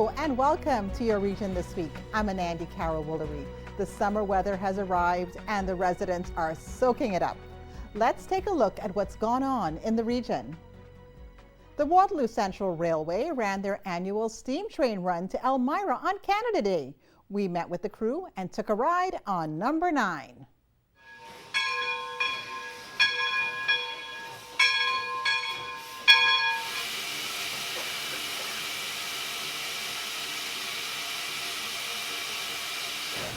Hello and welcome to your region this week. I'm Anandi Carroll-Woolery. The summer weather has arrived and the residents are soaking it up. Let's take a look at what's gone on in the region. The Waterloo Central Railway ran their annual steam train run to Elmira on Canada Day. We met with the crew and took a ride on number 9.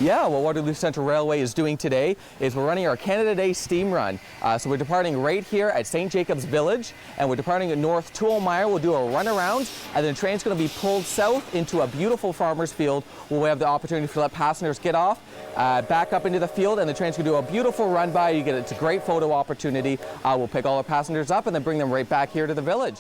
Yeah, what Waterloo Central Railway is doing today is we're running our Canada Day steam run. So we're departing right here at St. Jacobs Village, and we're departing north to Elmira. We'll do a run around, and then the train's going to be pulled south into a beautiful farmer's field where we have the opportunity to let passengers get off, back up into the field, and the train's going to do a beautiful run by. It's a great photo opportunity. We'll pick all our passengers up and then bring them right back here to the village.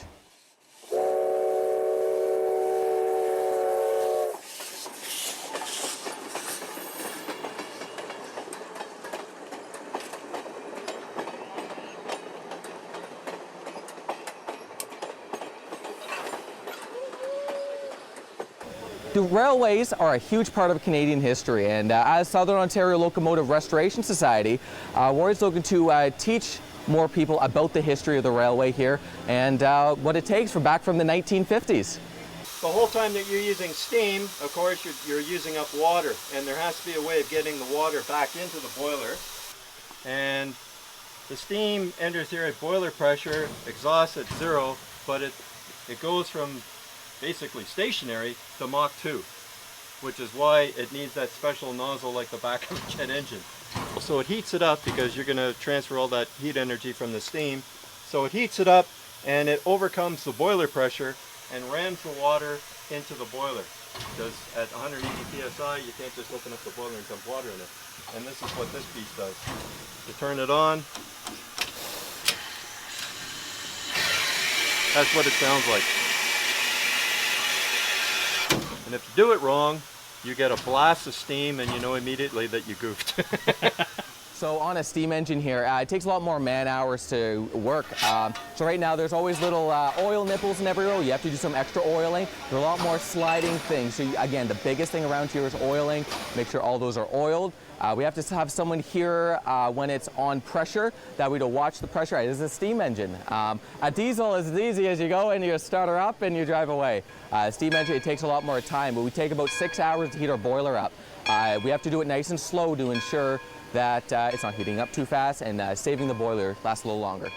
The railways are a huge part of Canadian history, and as Southern Ontario Locomotive Restoration Society, we're always looking to teach more people about the history of the railway here and what it takes back from the 1950s. The whole time that you're using steam, of course, you're using up water, and there has to be a way of getting the water back into the boiler. And the steam enters here at boiler pressure, exhausts at 0, but it goes from basically stationary to Mach 2, which is why it needs that special nozzle like the back of a jet engine. So it heats it up because you're going to transfer all that heat energy from the steam. So it heats it up and it overcomes the boiler pressure and rams the water into the boiler. Because at 180 psi you can't just open up the boiler and dump water in it. And this is what this piece does. You turn it on. That's what it sounds like. And if you do it wrong, you get a blast of steam and you know immediately that you goofed. So on a steam engine here, it takes a lot more man hours to work. So right now there's always little oil nipples in every row. You have to do some extra oiling. There are a lot more sliding things. So again, the biggest thing around here is oiling. Make sure all those are oiled. We have to have someone here when it's on pressure that we to watch the pressure. It is a steam engine. A diesel is as easy as you go and you start her up and you drive away. Steam engine, it takes a lot more time, but we take about 6 hours to heat our boiler up. We have to do it nice and slow to ensure that it's not heating up too fast and saving the boiler lasts a little longer.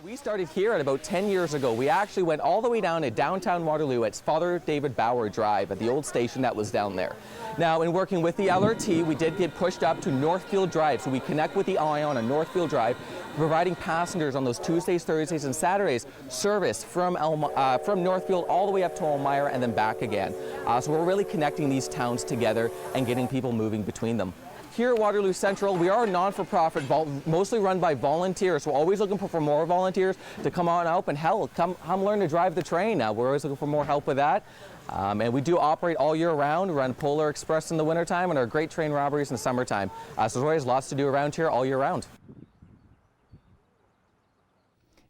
We started here at about 10 years ago. We actually went all the way down to downtown Waterloo at Father David Bauer Drive at the old station that was down there. Now, in working with the LRT, we did get pushed up to Northfield Drive, so we connect with the ION on Northfield Drive, providing passengers on those Tuesdays, Thursdays, and Saturdays service from Northfield all the way up to Elmira and then back again. So we're really connecting these towns together and getting people moving between them. Here at Waterloo Central, we are a non-for-profit, mostly run by volunteers. We're always looking for more volunteers to come on out and help, come learn to drive the train. We're always looking for more help with that. And we do operate all year round. We run Polar Express in the wintertime and our great train robberies in the summertime. So there's always lots to do around here all year round.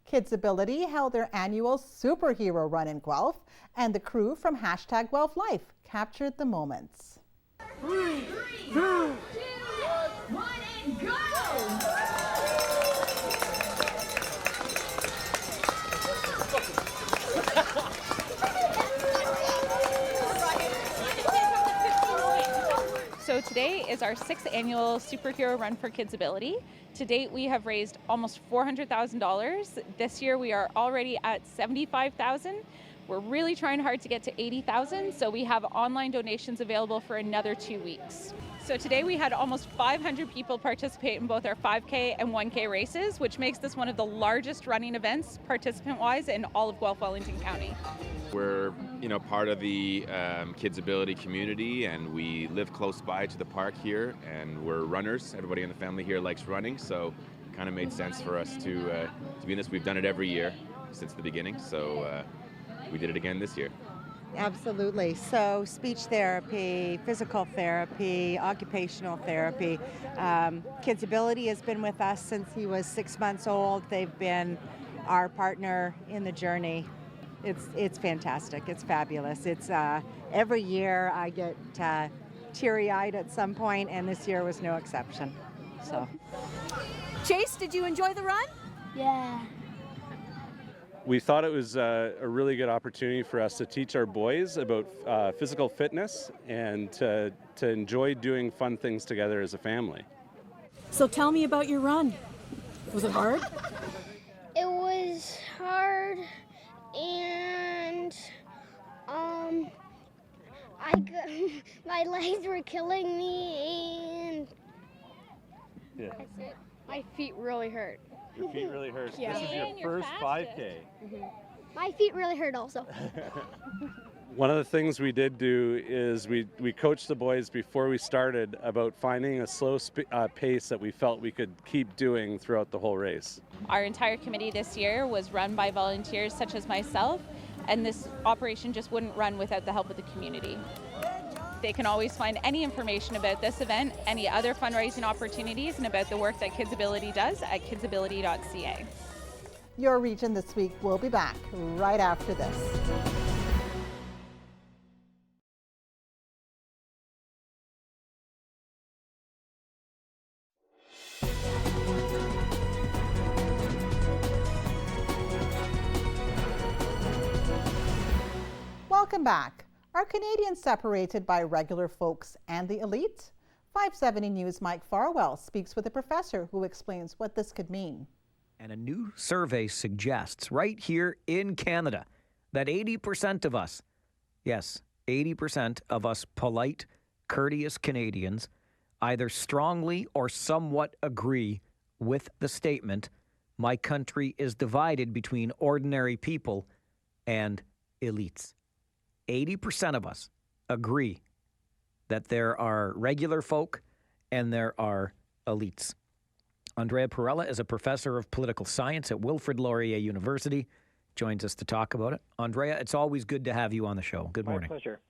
Kidsability held their annual superhero run in Guelph, and the crew from #GuelphLife captured the moments. 3, 2, 1, and go! So today is our 6th annual Superhero Run for Kidsability. To date, we have raised almost $400,000. This year, we are already at $75,000. We're really trying hard to get to $80,000, so we have online donations available for another 2 weeks. So today we had almost 500 people participate in both our 5K and 1K races, which makes this one of the largest running events participant-wise in all of Guelph Wellington County. We're part of the Kidsability community, and we live close by to the park here, and we're runners. Everybody in the family here likes running, so it kind of made sense for us to be in this. We've done it every year since the beginning, so we did it again this year. Absolutely. So speech therapy, physical therapy, occupational therapy. Kidsability has been with us since he was 6 months old. They've been our partner in the journey. It's fantastic. It's fabulous. It's every year I get teary-eyed at some point, and this year was no exception. So, Chase, did you enjoy the run? Yeah. We thought it was a really good opportunity for us to teach our boys about physical fitness and to enjoy doing fun things together as a family. So tell me about your run. Was it hard? It was hard, and my legs were killing me, and Yeah. that's it. My feet really hurt. Your feet really hurt. Yeah. This is your first 5K. My feet really hurt also. One of the things we did do is we coached the boys before we started about finding a slow pace that we felt we could keep doing throughout the whole race. Our entire committee this year was run by volunteers such as myself, and this operation just wouldn't run without the help of the community. They can always find any information about this event, any other fundraising opportunities, and about the work that Kidsability does at kidsability.ca. Your Region This Week will be back right after this. Welcome back. Are Canadians separated by regular folks and the elite? 570 News' Mike Farwell speaks with a professor who explains what this could mean. And a new survey suggests right here in Canada that 80% of us, yes, 80% of us polite, courteous Canadians either strongly or somewhat agree with the statement, "My country is divided between ordinary people and elites." 80% of us agree that there are regular folk and there are elites. Andrea Perella is a professor of political science at Wilfrid Laurier University, joins us to talk about it. Andrea, it's always good to have you on the show. Good morning. My pleasure.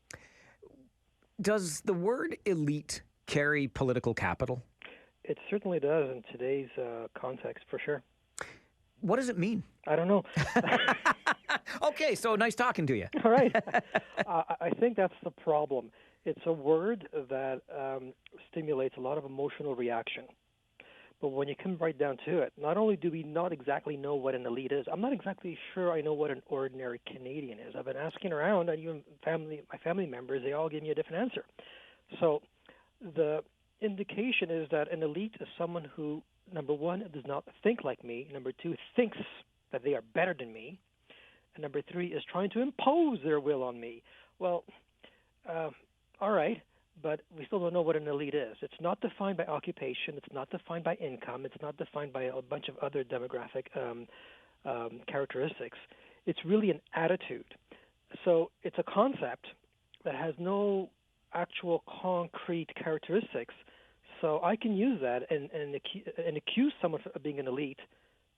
Does the word elite carry political capital? It certainly does in today's context, for sure. What does it mean? I don't know. Okay, so nice talking to you. All right. I think that's the problem. It's a word that stimulates a lot of emotional reaction. But when you come right down to it, not only do we not exactly know what an elite is, I'm not exactly sure I know what an ordinary Canadian is. I've been asking around, and even my family members, they all give me a different answer. So the indication is that an elite is someone who, number one, does not think like me. Number two, thinks that they are better than me. And number three is trying to impose their will on me. Well, all right, but we still don't know what an elite is. It's not defined by occupation. It's not defined by income. It's not defined by a bunch of other demographic characteristics. It's really an attitude. So it's a concept that has no actual concrete characteristics. So I can use that and accuse someone of being an elite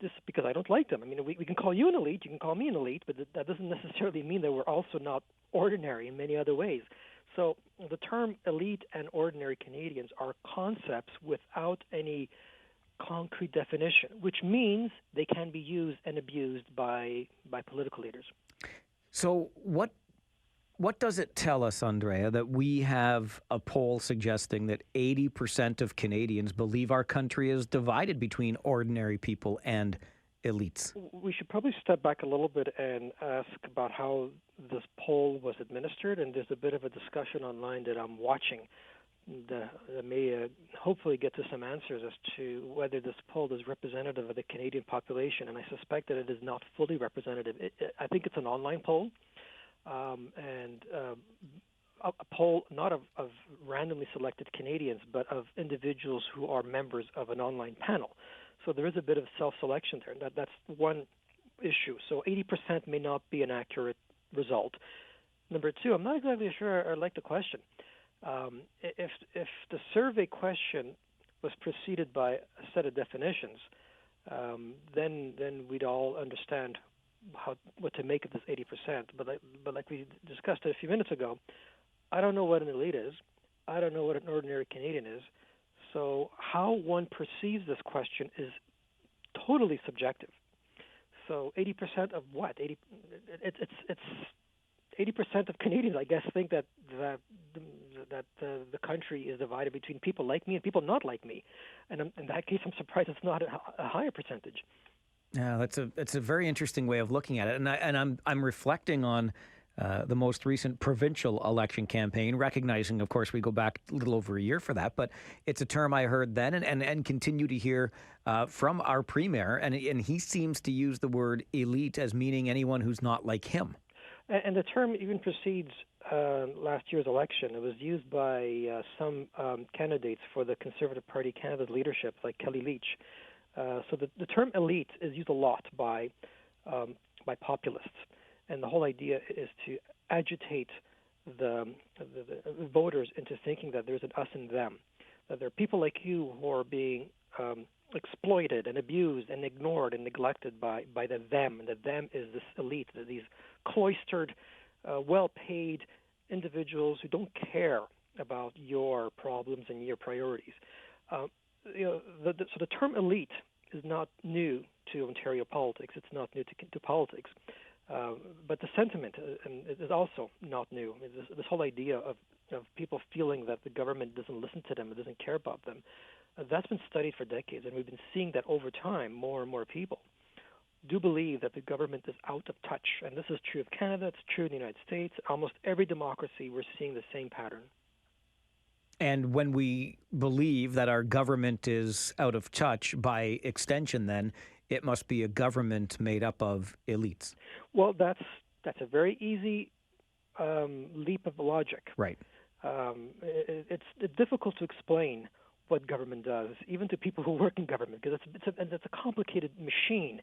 just because I don't like them. I mean, we can call you an elite, you can call me an elite, but that doesn't necessarily mean that we're also not ordinary in many other ways. So the term elite and ordinary Canadians are concepts without any concrete definition, which means they can be used and abused by political leaders. So what does it tell us, Andrea, that we have a poll suggesting that 80% of Canadians believe our country is divided between ordinary people and elites? We should probably step back a little bit and ask about how this poll was administered, and there's a bit of a discussion online that I'm watching that may hopefully get to some answers as to whether this poll is representative of the Canadian population, and I suspect that it is not fully representative. I think it's an online poll. And a poll not of randomly selected Canadians, but of individuals who are members of an online panel. So there is a bit of self-selection there. That's one issue. So 80% may not be an accurate result. Number two, I'm not exactly sure I like the question. If the survey question was preceded by a set of definitions, then we'd all understand what to make of this 80%. But like we discussed a few minutes ago, I don't know what an elite is. I don't know what an ordinary Canadian is. So how one perceives this question is totally subjective. So 80% of what? It's 80% of Canadians, I guess, think that the country is divided between people like me and people not like me, and in that case, I'm surprised it's not a higher percentage. Yeah, that's a very interesting way of looking at it, and I'm reflecting on the most recent provincial election campaign, recognizing, of course, we go back a little over a year for that, but it's a term I heard then and continue to hear from our premier, and he seems to use the word elite as meaning anyone who's not like him. And the term even precedes last year's election. It was used by some candidates for the Conservative Party Canada's leadership, like Kelly Leach. So the term elite is used a lot by populists. And the whole idea is to agitate the voters into thinking that there's an us and them, that there are people like you who are being exploited and abused and ignored and neglected by the them, and the them is this elite, these cloistered, well-paid individuals who don't care about your problems and your priorities. So the term elite is not new to Ontario politics. It's not new to politics. But the sentiment is also not new. This whole idea of people feeling that the government doesn't listen to them, it doesn't care about them, that's been studied for decades, and we've been seeing that over time. More and more people do believe that the government is out of touch, and this is true of Canada, it's true in the United States. Almost every democracy, we're seeing the same pattern. And when we believe that our government is out of touch, by extension then, it must be a government made up of elites. Well, that's a very easy leap of logic. Right. It's difficult to explain what government does, even to people who work in government, because it's a complicated machine.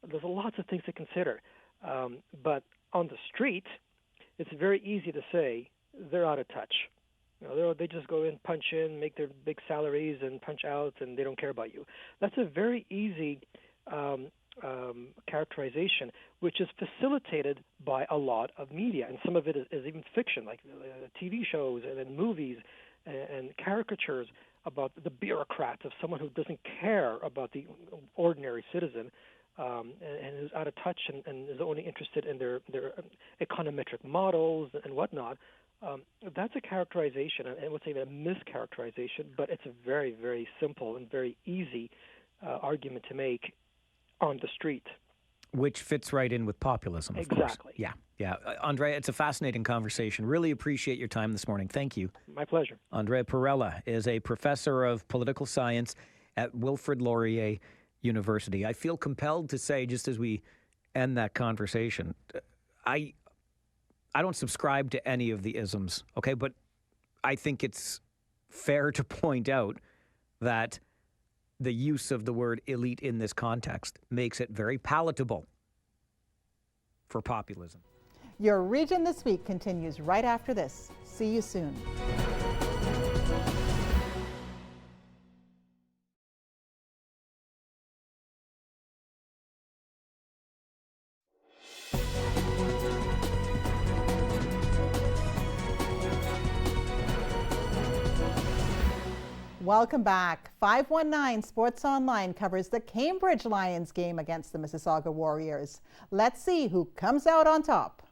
There's lots of things to consider. But on the street, it's very easy to say they're out of touch. They just go in, punch in, make their big salaries, and punch out, and they don't care about you. That's a very easy characterization, which is facilitated by a lot of media, and some of it is even fiction, like TV shows and movies and caricatures about the bureaucrat of someone who doesn't care about the ordinary citizen, and is out of touch and is only interested in their econometric models and whatnot. That's a characterization, and I would say a mischaracterization, but it's a very, very simple and very easy argument to make on the street. Which fits right in with populism, of course. Exactly. Yeah. Andrea, it's a fascinating conversation. Really appreciate your time this morning. Thank you. My pleasure. Andrea Perella is a professor of political science at Wilfrid Laurier University. I feel compelled to say, just as we end that conversation, I don't subscribe to any of the isms, okay? But I think it's fair to point out that the use of the word elite in this context makes it very palatable for populism. Your Region This Week continues right after this. See you soon. Welcome back. 519 Sports Online covers the Cambridge Lions game against the Mississauga Warriors. Let's see who comes out on top.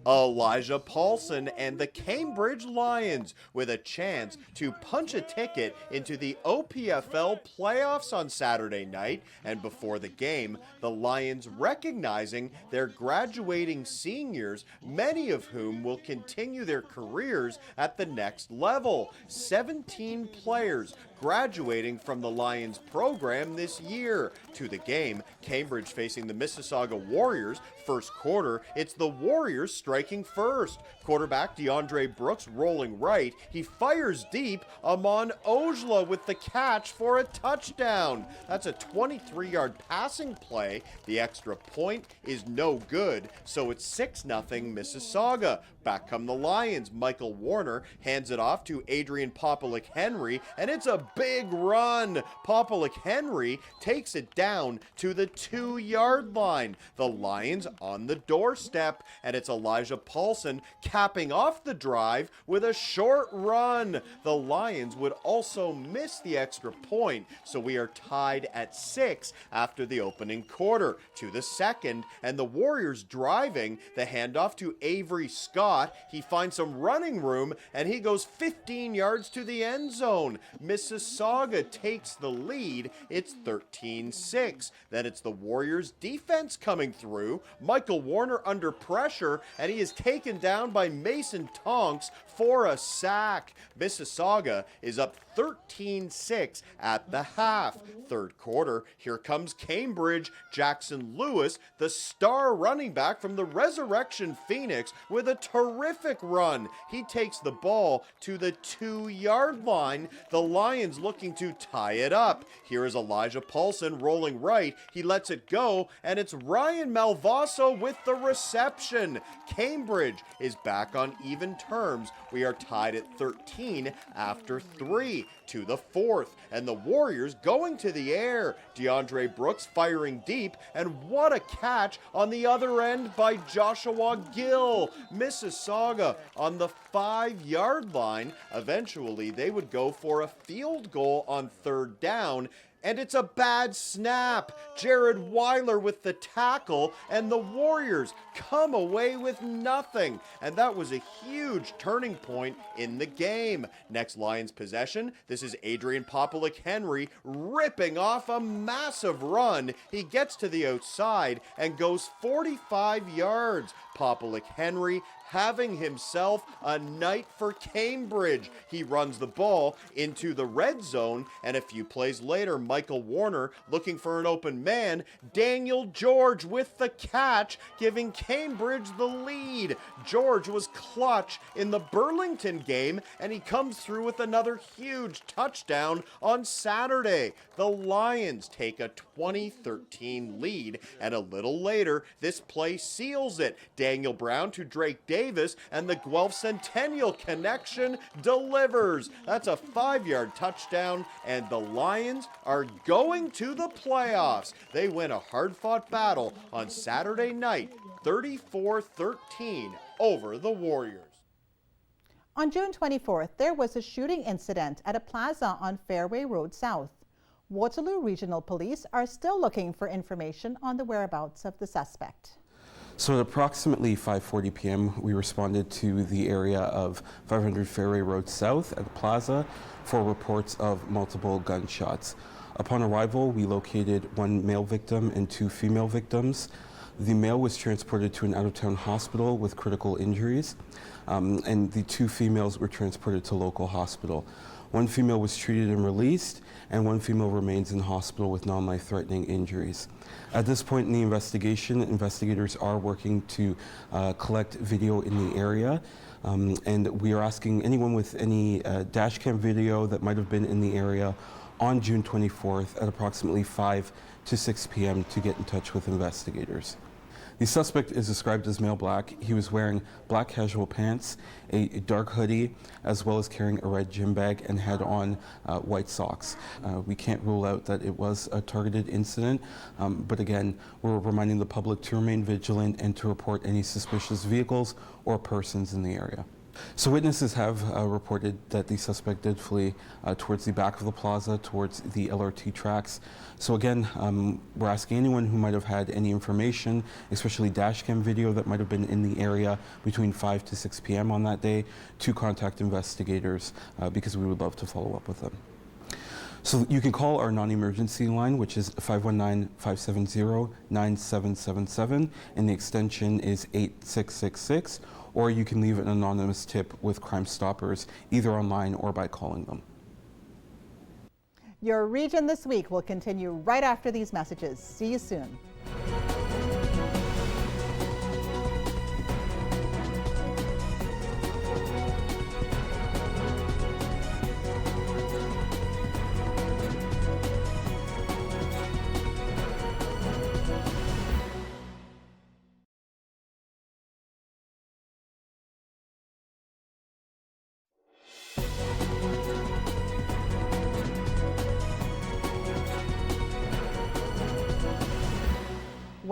Elijah Paulson and the Cambridge Lions with a chance to punch a ticket into the OPFL playoffs on Saturday night. And before the game, the Lions recognizing their graduating seniors, many of whom will continue their careers at the next level. 17 players graduating from the Lions program this year. To the game, Cambridge facing the Mississauga Warriors. First quarter, it's the Warriors striking first. Quarterback DeAndre Brooks rolling right. He fires deep. Amon Ojla with the catch for a touchdown. That's a 23-yard passing play. The extra point is no good, so it's 6-0 Mississauga. Back come the Lions. Michael Warner hands it off to Adrian Popalik Henry, and it's a big run. Popalik Henry takes it down to the 2-yard line. The Lions on the doorstep, and it's Elijah Paulson capping off the drive with a short run. The Lions would also miss the extra point, so we are tied at 6 after the opening quarter. To the second, and the Warriors driving. The handoff to Avery Scott. He finds some running room, and he goes 15 yards to the end zone. Mississauga takes the lead. It's 13-6. Then it's the Warriors defense coming through. Michael Warner under pressure, and he is taken down by Mason Tonks for a sack. Mississauga is up 13-6 at the half. Third quarter, here comes Cambridge. Jackson Lewis, the star running back from the Resurrection Phoenix, with a terrific run. He takes the ball to the 2-yard line. The Lions looking to tie it up. Here is Elijah Paulson rolling right. He lets it go, and it's Ryan Malvaso with the reception. Cambridge is back on even terms. We are tied at 13 after 3. To the fourth, and the Warriors going to the air. DeAndre Brooks firing deep, and what a catch on the other end by Joshua Gill. Mississauga on the 5-yard line. Eventually, they would go for a field goal on third down, and it's a bad snap. Jared Weiler with the tackle, and the Warriors come away with nothing. And that was a huge turning point in the game. Next Lions possession, this is Adrian Popalik Henry ripping off a massive run. He gets to the outside and goes 45 yards. Popalik Henry having himself a night for Cambridge. He runs the ball into the red zone, and a few plays later, Michael Warner looking for an open man. Daniel George with the catch, giving Cambridge the lead. George was clutch in the Burlington game, and he comes through with another huge touchdown on Saturday. The Lions take a 20-13 lead, and a little later, this play seals it. Daniel Brown to Drake Davis, and the Guelph Centennial connection delivers. That's a 5-yard touchdown, and the Lions are going to the playoffs. They win a hard-fought battle on Saturday night, 34-13 over the Warriors. On June 24th, there was a shooting incident at a plaza on Fairway Road South. Waterloo Regional Police are still looking for information on the whereabouts of the suspect. So at approximately 5:40 p.m., we responded to the area of 500 Fairway Road South at the plaza for reports of multiple gunshots. Upon arrival, we located one male victim and 2 female victims. The male was transported to an out-of-town hospital with critical injuries, and the 2 females were transported to local hospital. One female was treated and released, and 1 female remains in hospital with non-life-threatening injuries. At this point in the investigation, investigators are working to collect video in the area, and we are asking anyone with any dash cam video that might have been in the area on June 24th at approximately 5 to 6 p.m. to get in touch with investigators. The suspect is described as male black. He was wearing black casual pants, a dark hoodie, as well as carrying a red gym bag, and had on white socks. We can't rule out that it was a targeted incident, but again, we're reminding the public to remain vigilant and to report any suspicious vehicles or persons in the area. So witnesses have reported that the suspect did flee towards the back of the plaza, towards the LRT tracks. So again, we're asking anyone who might have had any information, especially dashcam video that might have been in the area between 5 to 6 p.m. on that day, to contact investigators because we would love to follow up with them. So you can call our non-emergency line, which is 519-570-9777, and the extension is 8666, or you can leave an anonymous tip with Crime Stoppers, either online or by calling them. Your Region This Week will continue right after these messages. See you soon.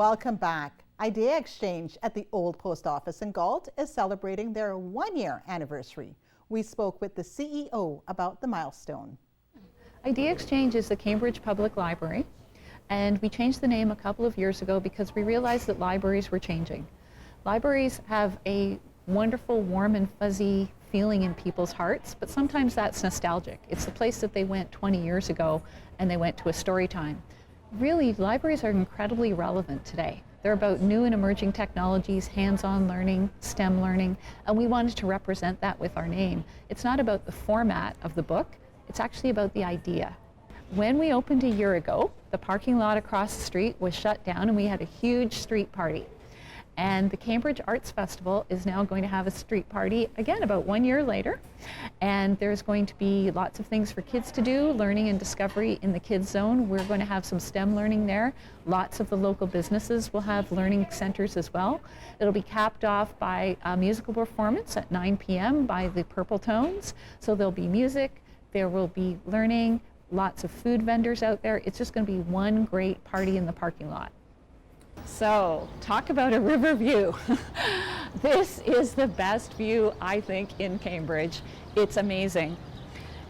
Welcome back. Idea Exchange at the Old Post Office in Guelph is celebrating their 1-year anniversary. We spoke with the CEO about the milestone. Idea Exchange is the Cambridge Public Library, and we changed the name a couple of years ago because we realized that libraries were changing. Libraries have a wonderful, warm and fuzzy feeling in people's hearts, but sometimes that's nostalgic. It's the place that they went 20 years ago and they went to a story time. Really, libraries are incredibly relevant today. They're about new and emerging technologies, hands-on learning, STEM learning, and we wanted to represent that with our name. It's not about the format of the book, it's actually about the idea. When we opened a year ago, the parking lot across the street was shut down and we had a huge street party. And the Cambridge Arts Festival is now going to have a street party again about 1 year later. And there's going to be lots of things for kids to do, learning and discovery in the kids zone. We're going to have some STEM learning there. Lots of the local businesses will have learning centers as well. It'll be capped off by a musical performance at 9 p.m. by the Purple Tones. So there'll be music, there will be learning, lots of food vendors out there. It's just going to be one great party in the parking lot. So, talk about a river view. This is the best view, I think, in Cambridge. It's amazing.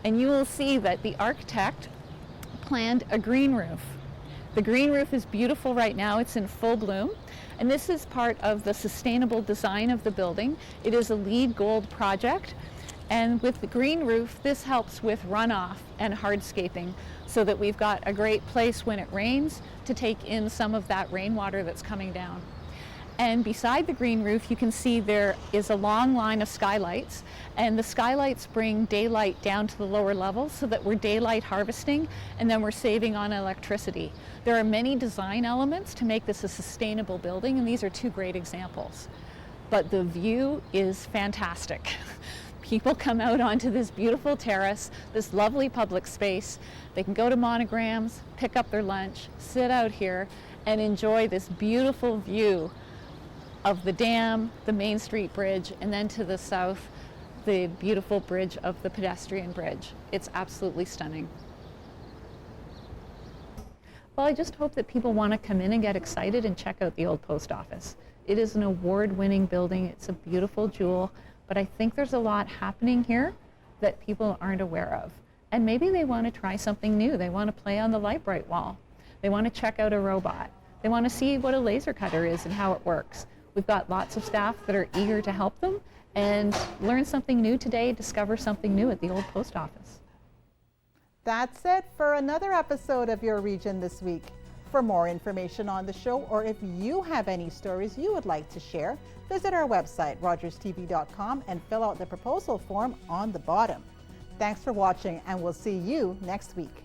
And you will see that the architect planned a green roof. The green roof is beautiful right now. It's in full bloom. And this is part of the sustainable design of the building. It is a LEED Gold project. And with the green roof, this helps with runoff and hardscaping so that we've got a great place when it rains to take in some of that rainwater that's coming down. And beside the green roof, you can see there is a long line of skylights, and the skylights bring daylight down to the lower levels so that we're daylight harvesting and then we're saving on electricity. There are many design elements to make this a sustainable building, and these are two great examples. But the view is fantastic. People come out onto this beautiful terrace, this lovely public space. They can go to Monograms, pick up their lunch, sit out here, and enjoy this beautiful view of the dam, the Main Street Bridge, and then to the south, the beautiful bridge of the pedestrian bridge. It's absolutely stunning. Well, I just hope that people want to come in and get excited and check out the Old Post Office. It is an award-winning building. It's a beautiful jewel. But I think there's a lot happening here that people aren't aware of. And maybe they want to try something new. They want to play on the light bright wall. They want to check out a robot. They want to see what a laser cutter is and how it works. We've got lots of staff that are eager to help them and learn something new today, discover something new at the Old Post Office. That's it for another episode of Your Region This Week. For more information on the show, or if you have any stories you would like to share, visit our website, rogerstv.com, and fill out the proposal form on the bottom. Thanks for watching, and we'll see you next week.